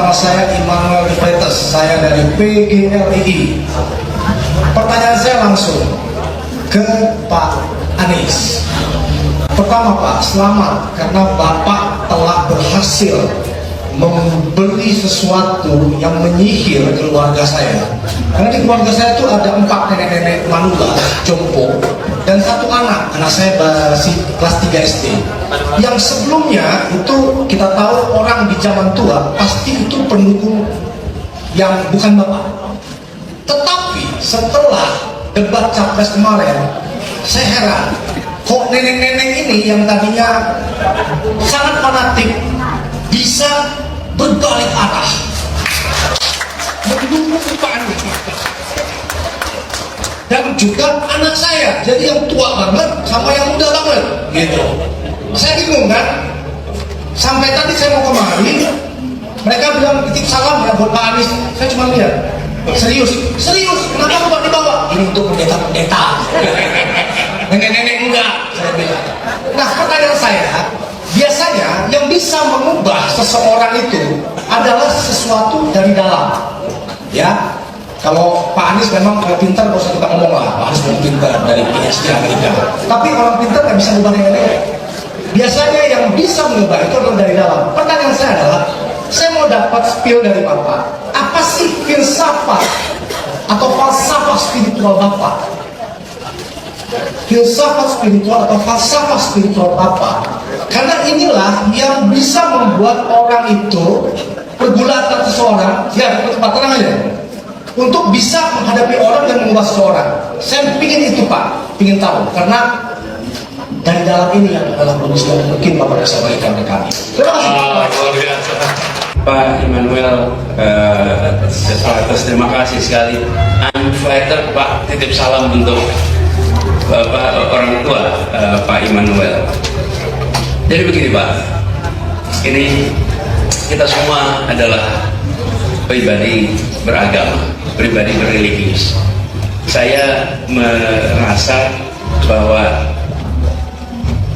nama saya Immanuel De Freitas, saya dari PGRII. Pertanyaan saya langsung ke Pak Anies. Pertama Pak, selamat karena Bapak telah berhasil memberi sesuatu yang menyihir keluarga saya. Karena di keluarga saya itu ada 4 nenek-nenek manula, jompo, dan 1 anak saya masih kelas 3 SD. Yang sebelumnya itu kita tahu orang di zaman tua pasti itu pendukung yang bukan Bapak. Tetapi setelah debat capres kemarin, saya heran, kok nenek-nenek ini yang tadinya sangat fanatik bisa berbalik arah mendukung Pak Anies. Dan juga anak saya, jadi yang tua banget sama yang muda banget gitu. Saya bingung kan, sampai tadi saya mau kemari, mereka bilang titip salam ya buat Pak Anies. Saya cuma lihat, serius, kenapa Bapak dibawa? Ini untuk pendeta-pendeta. Nenek-nenek enggak, saya bilang. Nah, pertanyaan saya, biasanya yang bisa mengubah seseorang itu adalah sesuatu dari dalam. Ya, kalau Pak Anies memang kalau pintar, gak usah kita ngomong lah, Pak Anies memang pintar dari PhD Amerika. Tapi orang pintar nggak bisa mengubah nenek-nenek. Biasanya yang bisa mengubah itu adalah dari dalam. Pertanyaan saya adalah, saya mau dapat spill dari Bapak. Apa sih filsafat atau falsafah spiritual Bapak? Filsafat spiritual atau falsafah spiritual Bapak? Karena inilah yang bisa membuat orang itu pergulatan seseorang, ya tenang aja, untuk bisa menghadapi orang dan mengubah seseorang. Saya ingin itu Pak, ingin tahu, karena dari dalam ini yang adalah bagus dan mungkin Bapak bisa berikan ke kami. Terima kasih. Luar biasa. Pak Immanuel, terima kasih sekali. I'm flattered Pak, titip salam untuk Bapak orang tua Pak Immanuel. Jadi begini Pak, ini kita semua adalah pribadi beragama, pribadi berreligius. Saya merasa bahwa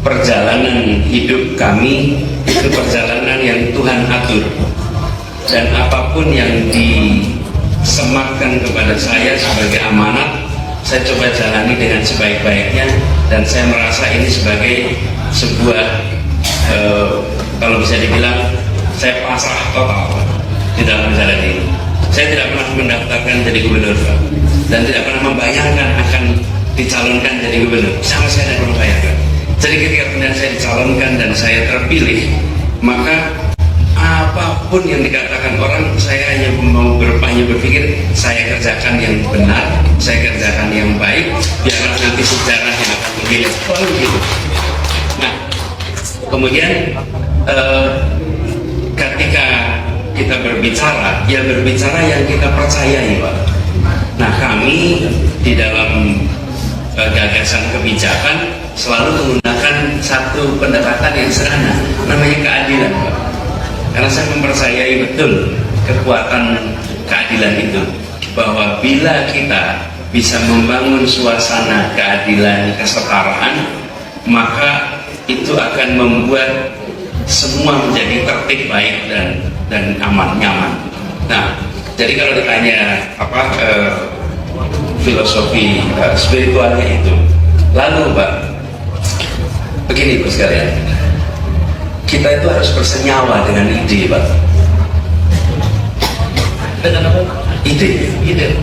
perjalanan hidup kami itu perjalanan yang Tuhan atur, dan apapun yang disematkan kepada saya sebagai amanat, saya coba jalani dengan sebaik-baiknya, dan saya merasa ini sebagai sebuah kalau bisa dibilang saya pasrah total di dalam jalan ini. Saya tidak pernah mendaftarkan jadi gubernur dan tidak pernah membayangkan akan dicalonkan jadi gubernur, sama saya tidak pernah bayangkan. Jadi ketika kemudian saya dicalonkan dan saya terpilih, maka apapun yang dikatakan orang, saya hanya mau berpikir saya kerjakan yang benar, saya kerjakan yang baik, biarlah nanti sejarah yang akan menilai. Selalu gitu. Nah, kemudian ketika kita berbicara, ya berbicara yang kita percayai Pak. Nah, kami di dalam gagasan kebijakan selalu menggunakan satu pendekatan yang sederhana, namanya keadilan Pak. Karena saya mempercayai betul kekuatan keadilan itu, bahwa bila kita bisa membangun suasana keadilan, kesetaraan, maka itu akan membuat semua menjadi tertib, baik dan aman, nyaman. Nah, jadi kalau ditanya filosofi spiritualnya itu, lalu Pak, begini Pak sekalian, kita itu harus bersenyawa dengan ide Pak. Dengan apa? Ide.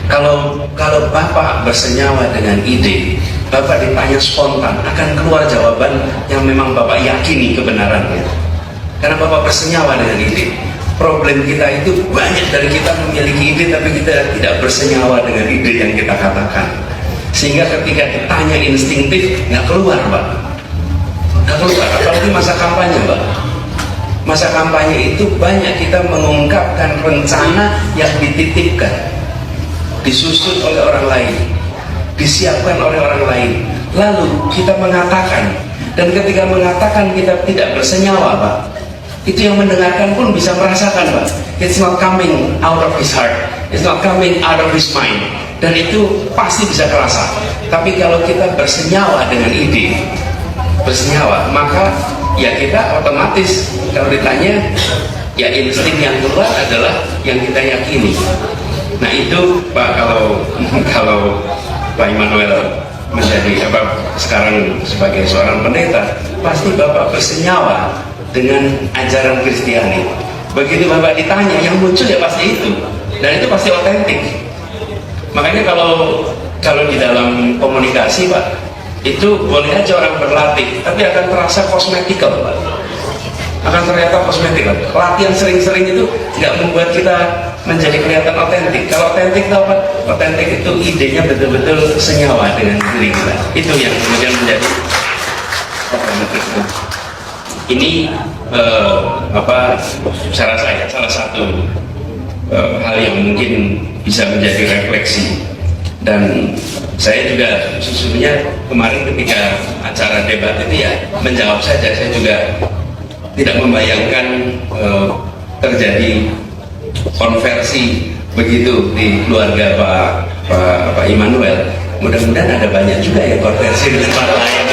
Kalau Bapak bersenyawa dengan ide, Bapak ditanya spontan, akan keluar jawaban yang memang Bapak yakini kebenarannya. Karena Bapak bersenyawa dengan ide. Problem kita itu banyak dari kita memiliki ide, tapi kita tidak bersenyawa dengan ide yang kita katakan. Sehingga ketika ditanya instinktif, nggak keluar Pak. Nggak keluar, apalagi masa kampanye Pak. Masa kampanye itu banyak kita mengungkapkan rencana yang dititipkan, disusun oleh orang lain, disiapkan oleh orang lain, lalu kita mengatakan, dan ketika mengatakan kita tidak bersenyawa Pak, itu yang mendengarkan pun bisa merasakan Pak, it's not coming out of his heart, it's not coming out of his mind, dan itu pasti bisa terasa. Tapi kalau kita bersenyawa dengan ide, bersenyawa, maka ya kita otomatis kalau ditanya ya insting yang keluar adalah yang kita yakini. Nah itu Pak, kalau Pak Immanuel menjadi sekarang sebagai seorang pendeta, pasti Bapak bersenyawa dengan ajaran Kristiani. Begitu Bapak ditanya, yang muncul ya pasti itu, dan itu pasti otentik. Makanya kalau di dalam komunikasi Pak, itu boleh aja orang berlatih, tapi akan terasa kosmetikal Pak. Akan ternyata kosmetikal. Latihan sering-sering itu nggak membuat kita menjadi kelihatan otentik. Kalau otentik itu apa? Otentik itu idenya betul-betul senyawa dengan diri kita. Itu yang kemudian menjadi ini salah satu hal yang mungkin bisa menjadi refleksi. Dan saya juga sesungguhnya kemarin ketika acara debat itu ya menjawab saja. Saya juga tidak membayangkan terjadi konversi begitu di keluarga Pak Immanuel. Mudah-mudahan ada banyak juga ya konversi di tempat lain.